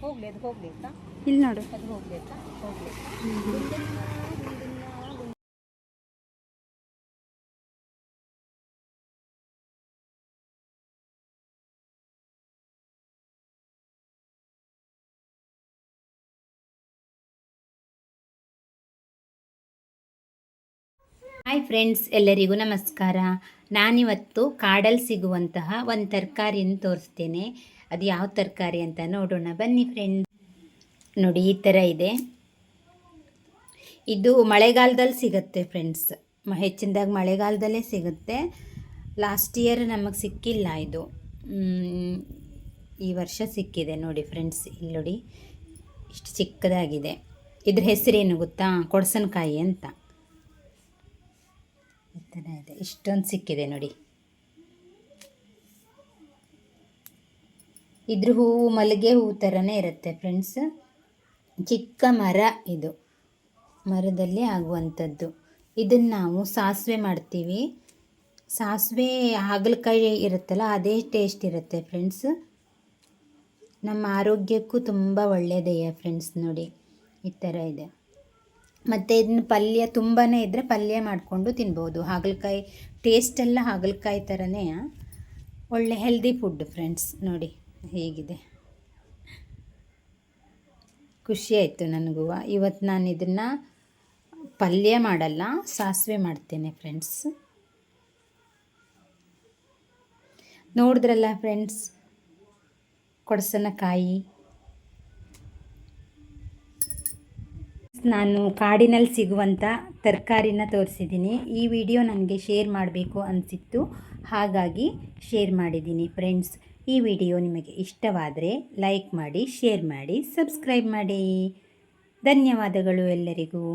ಹೋಗ್ಲಿ ಅದು ಹೋಗ್ಲಿ ಆಯ್ತಾ. ಇಲ್ಲಿ ನೋಡು. ಅದು ಹೋಗ್ಲಿ ಆಯ್ತಾ, ಹೋಗ್ಲಿ. ಹಾಯ್ ಫ್ರೆಂಡ್ಸ್, ಎಲ್ಲರಿಗೂ ನಮಸ್ಕಾರ. ನಾನಿವತ್ತು ಕಾಡಲ್ಲಿ ಸಿಗುವಂತಹ ಒಂದು ತರಕಾರಿಯನ್ನು ತೋರಿಸ್ತೇನೆ. ಅದು ಯಾವ ತರಕಾರಿ ಅಂತ ನೋಡೋಣ ಬನ್ನಿ ಫ್ರೆಂಡ್ಸ್. ನೋಡಿ, ಈ ಥರ ಇದೆ. ಇದು ಮಳೆಗಾಲದಲ್ಲಿ ಸಿಗುತ್ತೆ ಫ್ರೆಂಡ್ಸ್. ಹೆಚ್ಚಿನದಾಗಿ ಮಳೆಗಾಲದಲ್ಲೇ ಸಿಗುತ್ತೆ. ಲಾಸ್ಟ್ ಇಯರ್ ನಮಗೆ ಸಿಕ್ಕಿಲ್ಲ ಇದು. ಈ ವರ್ಷ ಸಿಕ್ಕಿದೆ ನೋಡಿ ಫ್ರೆಂಡ್ಸ್. ಇಲ್ಲಿ ನೋಡಿ, ಇಷ್ಟು ಚಿಕ್ಕದಾಗಿದೆ. ಇದ್ರ ಹೆಸರೇನು ಗೊತ್ತಾ? ಕೊಡಸನಕಾಯಿ ಅಂತ. ಈ ಥರ ಇದೆ, ಇಷ್ಟೊಂದು ಸಿಕ್ಕಿದೆ ನೋಡಿ. ಇದ್ರ ಹೂವು ಮಲ್ಲಿಗೆ ಹೂವು ಥರನೇ ಇರುತ್ತೆ ಫ್ರೆಂಡ್ಸ್. ಚಿಕ್ಕ ಮರ ಇದು, ಮರದಲ್ಲಿ ಆಗುವಂಥದ್ದು. ಇದನ್ನು ನಾವು ಸಾಸಿವೆ ಮಾಡ್ತೀವಿ. ಸಾಸಿವೆ ಹಾಗಲಕಾಯಿ ಇರುತ್ತಲ್ಲ, ಅದೇ ಟೇಸ್ಟ್ ಇರುತ್ತೆ ಫ್ರೆಂಡ್ಸ್. ನಮ್ಮ ಆರೋಗ್ಯಕ್ಕೂ ತುಂಬ ಒಳ್ಳೆಯದಯ್ಯ ಫ್ರೆಂಡ್ಸ್. ನೋಡಿ, ಈ ಥರ ಇದೆ. ಮತ್ತು ಇದನ್ನ ಪಲ್ಯ ತುಂಬಾ ಇದ್ದರೆ ಪಲ್ಯ ಮಾಡಿಕೊಂಡು ತಿನ್ಬೋದು. ಹಾಗಲಕಾಯಿ ಟೇಸ್ಟೆಲ್ಲ ಹಾಗಲಕಾಯಿ ಥರನೇ, ಒಳ್ಳೆ ಹೆಲ್ದಿ ಫುಡ್ ಫ್ರೆಂಡ್ಸ್. ನೋಡಿ ಹೇಗಿದೆ, ಖುಷಿ ಆಯಿತು ನನಗೂ. ಇವತ್ತು ನಾನು ಇದನ್ನು ಪಲ್ಯ ಮಾಡಲ್ಲ, ಸಾಸಿವೆ ಮಾಡ್ತೇನೆ ಫ್ರೆಂಡ್ಸ್. ನೋಡಿದ್ರಲ್ಲ ಫ್ರೆಂಡ್ಸ್, ಕೊಡಸನಕಾಯಿ. ನಾನು ಕಾಡಿನಲ್ಲಿ ಸಿಗುವಂಥ ತರಕಾರಿನ ತೋರಿಸಿದ್ದೀನಿ. ಈ ವಿಡಿಯೋ ನನಗೆ ಶೇರ್ ಮಾಡಬೇಕು ಅನಿಸಿತ್ತು, ಹಾಗಾಗಿ ಶೇರ್ ಮಾಡಿದ್ದೀನಿ ಫ್ರೆಂಡ್ಸ್. ಈ ವಿಡಿಯೋ ನಿಮಗೆ ಇಷ್ಟವಾದರೆ ಲೈಕ್ ಮಾಡಿ, ಶೇರ್ ಮಾಡಿ, ಸಬ್ಸ್ಕ್ರೈಬ್ ಮಾಡಿ. ಧನ್ಯವಾದಗಳು ಎಲ್ಲರಿಗೂ.